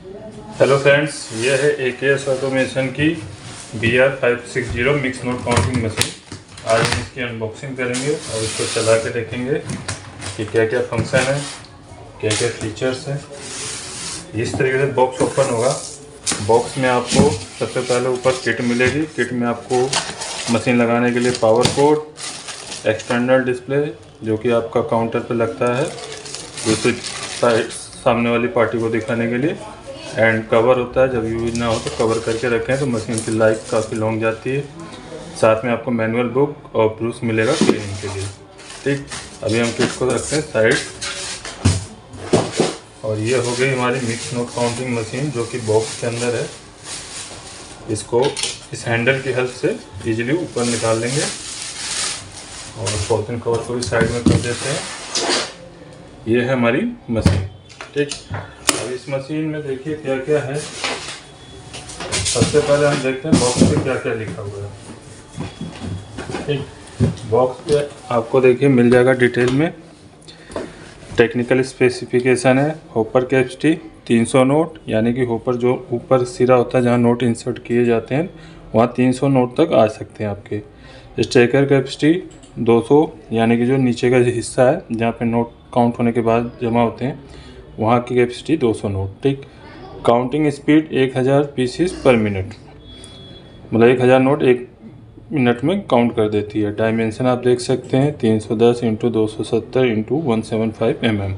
Hello friends, ये है AKS automation की BR560 mix note counting machine. आज हम इसकी अनबॉक्सिंग करेंगे और इसको चला के देखेंगे कि क्या क्या फंक्शन है, क्या क्या फीचर्स हैं। इस तरीके से बॉक्स ओपन होगा। बॉक्स में आपको सबसे पहले ऊपर किट मिलेगी। किट में आपको मशीन लगाने के लिए पावर कोड, एक्सटर्नल डिस्प्ले जो कि आपका काउंटर पे लगता है दूसरी साइड सामने वाली पार्टी को दिखाने के लिए, एंड कवर होता है। जब यूज ना हो तो कवर करके रखें तो मशीन की लाइफ काफ़ी लॉन्ग जाती है। साथ में आपको मैनुअल बुक और ब्रूस मिलेगा क्लीनिंग के लिए। ठीक, अभी हम किट को रखते हैं साइड। और ये हो गई हमारी मिक्स नोट काउंटिंग मशीन जो कि बॉक्स के अंदर है। इसको इस हैंडल की हेल्प से इजीली ऊपर निकाल लेंगे और पॉलिथीन कवर को भी साइड में कर देते हैं। ये है हमारी मशीन। ठीक, अब इस मशीन में देखिए क्या क्या है। सबसे पहले हम देखते हैं बॉक्स पे क्या क्या लिखा हुआ है। ठीक, बॉक्स पे आपको देखिए मिल जाएगा डिटेल में। टेक्निकल स्पेसिफिकेशन है। होपर कैपेसिटी 300 नोट, यानी कि होपर जो ऊपर सिरा होता है जहाँ नोट इंसर्ट किए जाते हैं वहाँ 300 नोट तक आ सकते हैं आपके। स्टेकर कैपेसिटी 200, यानी कि जो नीचे का हिस्सा है जहाँ पे नोट काउंट होने के बाद जमा होते हैं वहाँ की कैपेसिटी 200 नोट। ठीक, counting speed 1000 pieces per minute, मतलब 1000 नोट एक मिनट में काउंट कर देती है। डायमेंशन आप देख सकते हैं 310 × 270 × 175 mm।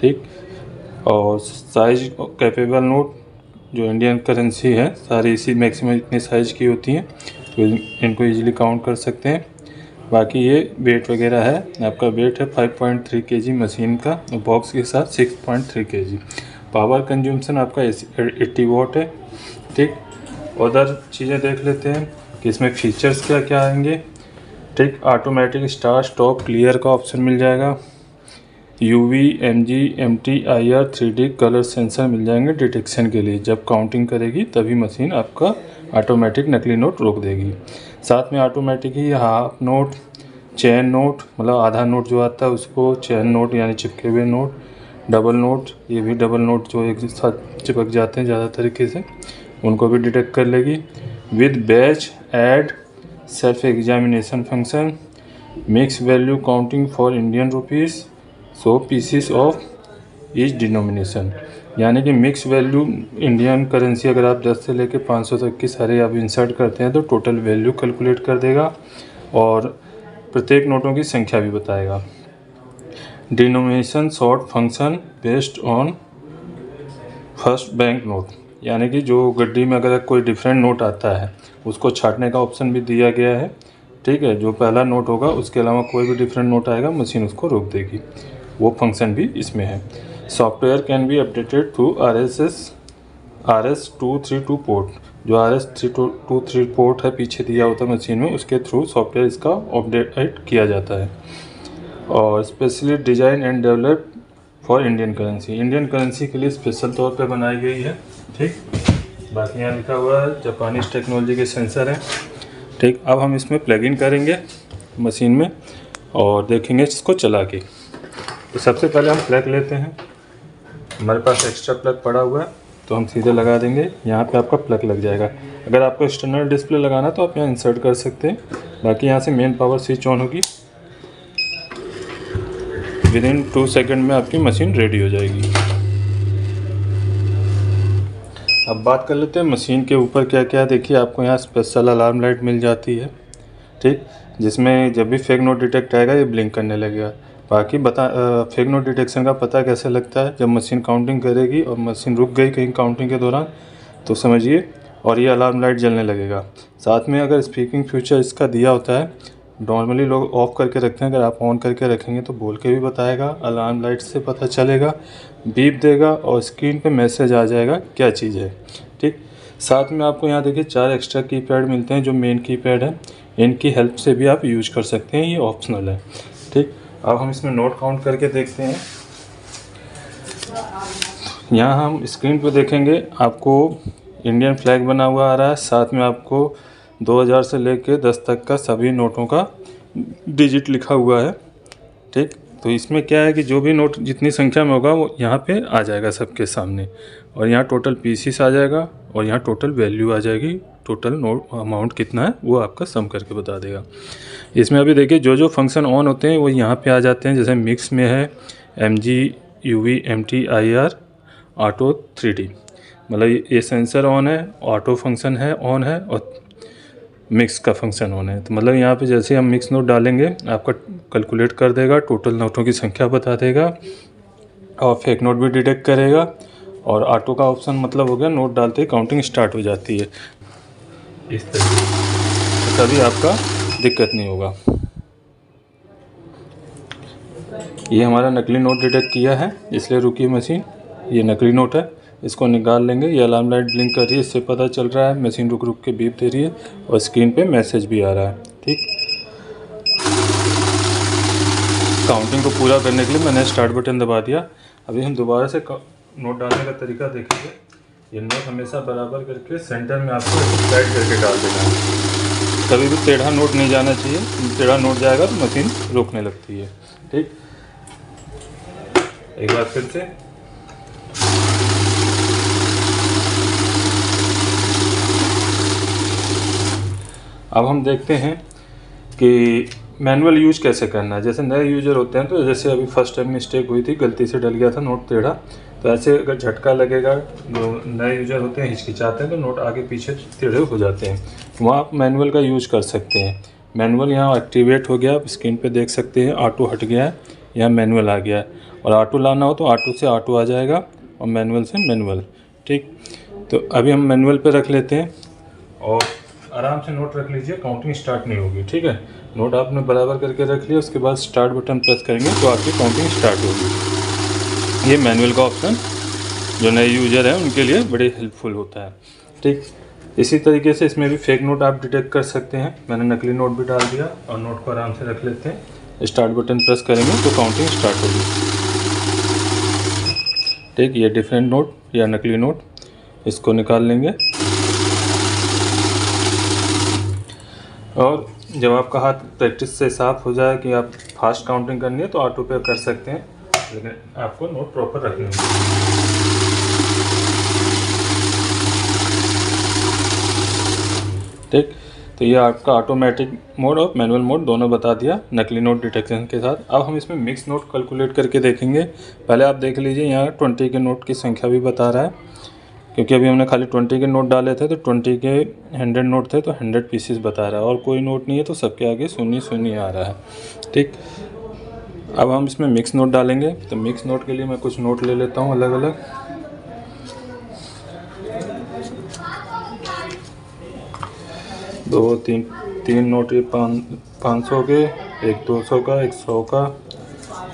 ठीक, और साइज कैपेबल नोट जो इंडियन करेंसी है सारी इसी मैक्सिमम इतनी साइज़ की होती हैं, तो इनको इजीली काउंट कर सकते हैं। बाकी ये वेट वगैरह है, आपका वेट है 5.3 kg मशीन का, और बॉक्स के साथ 6.3 kg। पावर कंज्यूमशन आपका 80 वाट है। ठीक, अदर चीज़ें देख लेते हैं कि इसमें फीचर्स क्या क्या आएंगे। ठीक, ऑटोमेटिक स्टार्ट स्टॉप क्लियर का ऑप्शन मिल जाएगा। UV, MG, MT, IR, 3D colour sensor मिल जाएंगे डिटेक्शन के लिए। जब काउंटिंग करेगी तभी मशीन आपका ऑटोमेटिक नकली नोट रोक देगी। साथ में ऑटोमेटिक ही हाफ नोट, चेन नोट, मतलब आधा नोट जो आता है उसको चेन नोट यानी चिपके हुए नोट, डबल नोट, ये भी डबल नोट जो एक साथ चिपक जाते हैं ज़्यादा तरीके से, उनको भी डिटेक्ट कर लेगी। With batch add self examination function, mix value counting for Indian rupees, so pieces of each denomination, यानी कि मिक्स वैल्यू इंडियन करेंसी अगर आप 10 से लेकर 500 तक की सारे आप इंसर्ट करते हैं तो टोटल वैल्यू कैलकुलेट कर देगा और प्रत्येक नोटों की संख्या भी बताएगा। Denomination sort function based on first bank note, यानी कि जो गड्डी में अगर कोई डिफरेंट नोट आता है उसको छांटने का ऑप्शन भी दिया गया है। ठीक है, जो पहला नोट होगा उसके अलावा कोई भी डिफरेंट नोट आएगा मशीन उसको रोक देगी, वो फंक्शन भी इसमें है। Software can be updated through RS232 port, जो RS232 पोर्ट है पीछे दिया होता है मशीन में, उसके थ्रू सॉफ्टवेयर इसका अपडेट किया जाता है। और specially design and develop for Indian currency, Indian currency के लिए स्पेशल तौर पे बनाई गई है। ठीक, बाकी यहाँ लिखा हुआ है जापानीज टेक्नोलॉजी के सेंसर हैं। ठीक, अब हम इसमें प्लग इन करेंगे मशीन में और देखेंगे इसको चला के। तो सबसे पहले हम प्लग लेते हैं। हमारे पास एक्स्ट्रा प्लग पड़ा हुआ है तो हम सीधे लगा देंगे। यहाँ पे आपका प्लग लग जाएगा। अगर आपको एक्सटर्नल डिस्प्ले लगाना तो आप यहाँ इंसर्ट कर सकते हैं। बाकी यहाँ से मेन पावर स्विच ऑन होगी। विदिन 2 सेकंड में आपकी मशीन रेडी हो जाएगी। अब बात कर लेते हैं मशीन के ऊपर क्या क्या। देखिए आपको यहाँ स्पेशल अलार्म लाइट मिल जाती है। ठीक, जिसमें जब भी फेक नोट डिटेक्ट आएगा ये ब्लिंक करने लगेगा। बाकी फेक नोट डिटेक्शन का पता कैसे लगता है, जब मशीन काउंटिंग करेगी और मशीन रुक गई कहीं काउंटिंग के दौरान तो समझिए और ये अलार्म लाइट जलने लगेगा। साथ में अगर स्पीकिंग फीचर इसका दिया होता है, नॉर्मली लोग ऑफ करके रखते हैं, अगर आप ऑन करके रखेंगे तो बोल के भी बताएगा, अलार्म लाइट से पता चलेगा, बीप देगा और स्क्रीन पे मैसेज आ जाएगा क्या चीज़ है। ठीक, साथ में आपको यहाँ देखिए 4 एक्स्ट्रा कीपैड मिलते हैं जो मेन कीपैड है, इनकी हेल्प से भी आप यूज कर सकते हैं, ये ऑप्शनल है। ठीक, अब हम इसमें नोट काउंट करके देखते हैं। यहाँ हम स्क्रीन पे देखेंगे आपको इंडियन फ्लैग बना हुआ आ रहा है, साथ में आपको 2000 से लेके 10 तक का सभी नोटों का डिजिट लिखा हुआ है। ठीक, तो इसमें क्या है कि जो भी नोट जितनी संख्या में होगा वो यहाँ पे आ जाएगा सबके सामने। और यहाँ टोटल पीसीस आ जाएगा और यहाँ टोटल वैल्यू आ जाएगी। टोटल नोट अमाउंट कितना है वो आपका सम करके बता देगा। इसमें अभी देखिए जो जो फंक्शन ऑन होते हैं वो यहाँ पे आ जाते हैं। जैसे मिक्स में है MG UV MT IR auto 3D, मतलब ये सेंसर ऑन है, ऑटो फंक्शन है ऑन है और मिक्स का फंक्शन ऑन है। तो मतलब यहाँ पे जैसे हम मिक्स नोट डालेंगे आपका कैलकुलेट कर देगा, टोटल नोटों की संख्या बता देगा और फेक नोट भी डिटेक्ट करेगा। और ऑटो का ऑप्शन मतलब हो गया नोट डालते ही काउंटिंग स्टार्ट हो जाती है इस तरीके से, कभी आपका दिक्कत नहीं होगा। ये हमारा नकली नोट डिटेक्ट किया है इसलिए रुकी मशीन। ये नकली नोट है, इसको निकाल लेंगे। ये अलार्म लाइट ब्लिंक कर रही है, इससे पता चल रहा है मशीन रुक रुक के बीप दे रही है और स्क्रीन पे मैसेज भी आ रहा है। ठीक, काउंटिंग को पूरा करने के लिए मैंने स्टार्ट बटन दबा दिया। अभी हम दोबारा से नोट डालने का तरीका देखेंगे। ये नोट हमेशा बराबर करके सेंटर में आपको स्लाइड करके डाल देना है। कभी भी टेढ़ा नोट नहीं जाना चाहिए, टेढ़ा नोट जाएगा तो मशीन रोकने लगती है। ठीक, एक बार फिर से अब हम देखते हैं कि मैनुअल यूज कैसे करना है। जैसे नए यूजर होते हैं तो जैसे अभी फर्स्ट टाइम मिस्टेक हुई थी, गलती से डल गया था नोट टेढ़ा, तो ऐसे अगर झटका लगेगा, जो नए यूजर होते हैं हिचकिचाते हैं तो नोट आगे पीछे टेढ़े हो जाते हैं, वहाँ आप मैनुअल का यूज कर सकते हैं। मैनुअल यहाँ एक्टिवेट हो गया, आप स्क्रीन पे देख सकते हैं ऑटो हट गया है, यहाँ मैनुअल आ गया है। और ऑटो लाना हो तो ऑटो से ऑटो आ जाएगा और मैनुअल से मैनुअल। ठीक, तो अभी हम मैनुअल पे रख लेते हैं और आराम से नोट रख लीजिए, काउंटिंग स्टार्ट नहीं होगी। ठीक है, नोट आपने बराबर करके रख लिया, उसके बाद स्टार्ट बटन प्रेस करेंगे तो आपकी काउंटिंग स्टार्ट होगी। ये मैनुअल का ऑप्शन जो नए यूजर हैं उनके लिए बड़े हेल्पफुल होता है। ठीक, इसी तरीके से इसमें भी फेक नोट आप डिटेक्ट कर सकते हैं। मैंने नकली नोट भी डाल दिया और नोट को आराम से रख लेते हैं। स्टार्ट बटन प्रेस करेंगे तो काउंटिंग स्टार्ट होगी। ठीक, ये डिफरेंट नोट या नकली नोट, इसको निकाल लेंगे। और जब आपका हाथ प्रैक्टिस से साफ हो जाए कि आप फास्ट काउंटिंग करनी है तो ऑटो पे कर सकते हैं, लेकिन आपको नोट प्रॉपर रखने होंगे। ठीक, तो ये आपका ऑटोमेटिक मोड और मैनुअल मोड दोनों बता दिया नकली नोट डिटेक्शन के साथ। अब हम इसमें मिक्स नोट कैलकुलेट करके देखेंगे। पहले आप देख लीजिए, यहाँ 20 के नोट की संख्या भी बता रहा है, क्योंकि अभी हमने खाली 20 के नोट डाले थे तो 20 के 100 नोट थे तो 100 पीसेस बता रहा है, और कोई नोट नहीं है तो सबके आगे शून्य शून्य आ रहा है। ठीक, अब हम इसमें मिक्स नोट डालेंगे। तो मिक्स नोट के लिए मैं कुछ नोट ले लेता हूँ अलग अलग। दो तीन नोट, ये 500 के, एक 200 का, एक 100 का,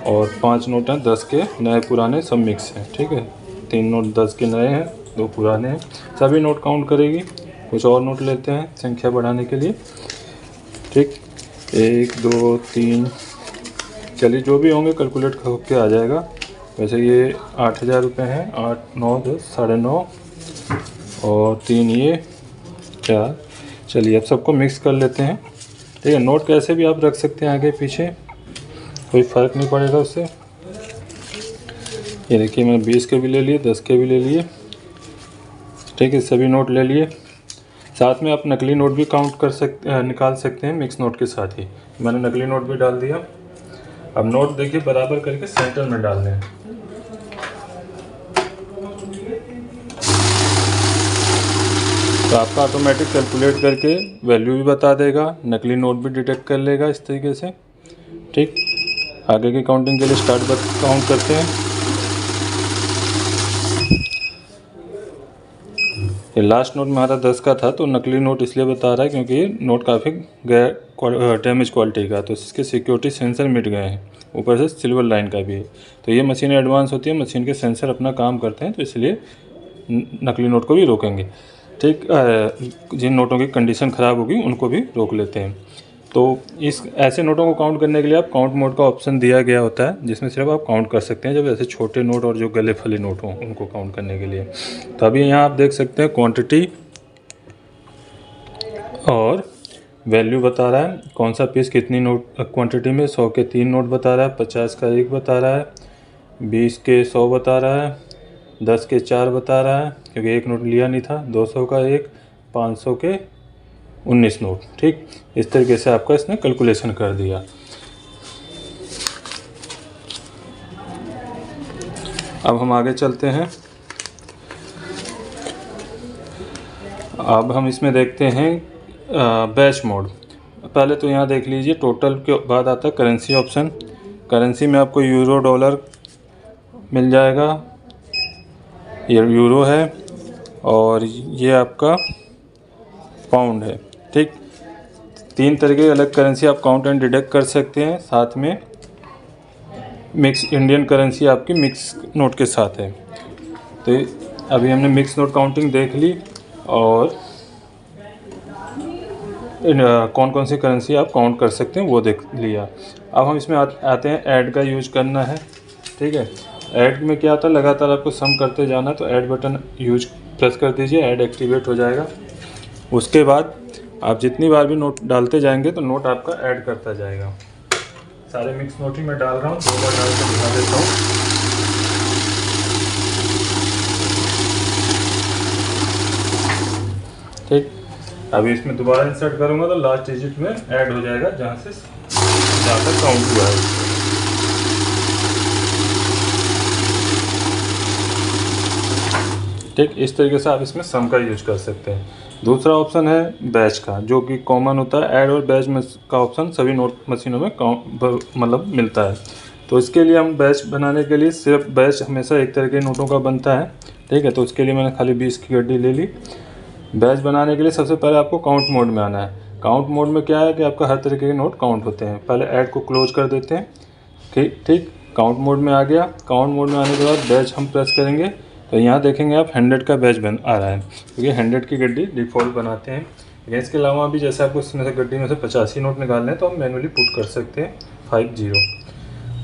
और 5 नोट हैं 10 के, नए पुराने सब मिक्स हैं। ठीक है, 3 नोट 10 के नए हैं, 2 पुराने हैं, सभी नोट काउंट करेगी। कुछ और नोट लेते हैं संख्या बढ़ाने के लिए। ठीक, 1 2 3, चलिए जो भी होंगे कैलकुलेट होके आ जाएगा। वैसे ये 8000 रुपये हैं, 8 9 10 9.5 और 3 ये 4। चलिए अब सबको मिक्स कर लेते हैं। ठीक है, नोट कैसे भी आप रख सकते हैं आगे पीछे, कोई फ़र्क नहीं पड़ेगा उससे। ये देखिए मैंने 20 के भी ले लिए, 10 के भी ले लिए। ठीक है, सभी नोट ले लिए। साथ में आप नकली नोट भी काउंट कर सकते, निकाल सकते हैं मिक्स नोट के साथ ही। मैंने नकली नोट भी डाल दिया। अब नोट देखिए बराबर करके सेंटर में डालने हैं। तो आपका ऑटोमेटिक कैलकुलेट करके वैल्यू भी बता देगा, नकली नोट भी डिटेक्ट कर लेगा इस तरीके से। ठीक, आगे की काउंटिंग के लिए स्टार्ट काउंट करते हैं। ये लास्ट नोट हमारा 10 का था, तो नकली नोट इसलिए बता रहा है क्योंकि ये नोट काफ़ी डैमेज क्वालिटी का, तो इसके सिक्योरिटी सेंसर मिट गए हैं, ऊपर से सिल्वर लाइन का भी है। तो ये मशीन एडवांस होती है, मशीन के सेंसर अपना काम करते हैं, तो इसलिए नकली नोट को भी रोकेंगे। ठीक, जिन नोटों की कंडीशन ख़राब होगी उनको भी रोक लेते हैं। तो इस ऐसे नोटों को काउंट करने के लिए आप काउंट मोड का ऑप्शन दिया गया होता है, जिसमें सिर्फ आप काउंट कर सकते हैं जब ऐसे छोटे नोट और जो गले फले नोट हों उनको काउंट करने के लिए। तो अभी यहाँ आप देख सकते हैं क्वांटिटी और वैल्यू बता रहा है, कौन सा पीस कितनी नोट क्वांटिटी में। 100 के 3 नोट बता रहा है, 50 का 1 बता रहा है, 20 के 100 बता रहा है, 10 के 4 बता रहा है क्योंकि एक नोट लिया नहीं था। 200 का एक, 500 के 19 नोट। ठीक, इस तरीके से आपका इसने कैलकुलेशन कर दिया। अब हम आगे चलते हैं। अब हम इसमें देखते हैं बैच मोड। पहले तो यहाँ देख लीजिए, टोटल के बाद आता है करेंसी ऑप्शन। करेंसी में आपको यूरो डॉलर मिल जाएगा, ये यूरो है और ये आपका पाउंड है। ठीक, 3 तरह के अलग करेंसी आप काउंट एंड डिडक्ट कर सकते हैं। साथ में मिक्स इंडियन करेंसी आपकी मिक्स नोट के साथ है। तो अभी हमने मिक्स नोट काउंटिंग देख ली और कौन कौन सी करेंसी आप काउंट कर सकते हैं वो देख लिया। अब हम इसमें आते हैं ऐड का यूज करना है। ठीक है, ऐड में क्या होता है, लगातार आपको सम करते जाना, तो ऐड बटन यूज प्रेस कर दीजिए, ऐड एक्टिवेट हो जाएगा। उसके बाद आप जितनी बार भी नोट डालते जाएंगे तो नोट आपका ऐड करता जाएगा। सारे मिक्स नोट ही मैं डाल रहा हूँ, 2 बार डाल कर दिखा देता हूँ। ठीक, अभी इसमें दोबारा इंसर्ट करूँगा तो लास्ट डिजिट में ऐड हो जाएगा जहाँ से जाकर काउंट हुआ है। ठीक, इस तरीके से आप इसमें सम का यूज कर सकते हैं। दूसरा ऑप्शन है बैच का, जो कि कॉमन होता है। ऐड और बैच का ऑप्शन सभी नोट मशीनों में मतलब मिलता है। तो इसके लिए हम बैच बनाने के लिए, सिर्फ बैच हमेशा एक तरह के नोटों का बनता है। ठीक है, तो उसके लिए मैंने खाली 20 की गड्डी ले ली। बैच बनाने के लिए सबसे पहले आपको काउंट मोड में आना है। काउंट मोड में क्या है कि आपका हर तरीके के नोट काउंट होते हैं। पहले ऐड को क्लोज कर देते हैं। ठीक, काउंट मोड में आ गया। काउंट मोड में आने के बाद बैच हम प्रेस करेंगे तो यहाँ देखेंगे आप 100 का बैच आ रहा है, क्योंकि 100 की गड्डी डिफ़ॉल्ट बनाते हैं। लेकिन इसके अलावा भी जैसे आपको इसमें से गड्डी में से 85 नोट निकालने हैं तो हम मैनुअली पुट कर सकते हैं 50।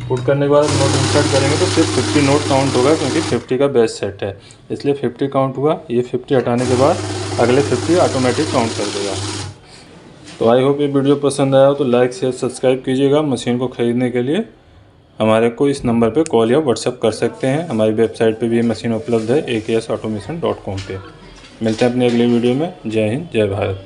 पुट करने के बाद नोट इंसर्ट करेंगे तो सिर्फ 50 नोट काउंट होगा, क्योंकि 50 का बैच सेट है, इसलिए 50 काउंट हुआ। ये 50 हटाने के बाद अगले 50 ऑटोमेटिक काउंट कर देगा। तो आई होप ये वीडियो पसंद आया हो तो लाइक शेयर सब्सक्राइब कीजिएगा। मशीन को ख़रीदने के लिए हमारे को इस नंबर पे कॉल या व्हाट्सएप कर सकते हैं। हमारी वेबसाइट पे भी ये मशीन उपलब्ध है, aksautomation.com पे। मिलते हैं अपनी अगली वीडियो में। जय हिंद, जय भारत।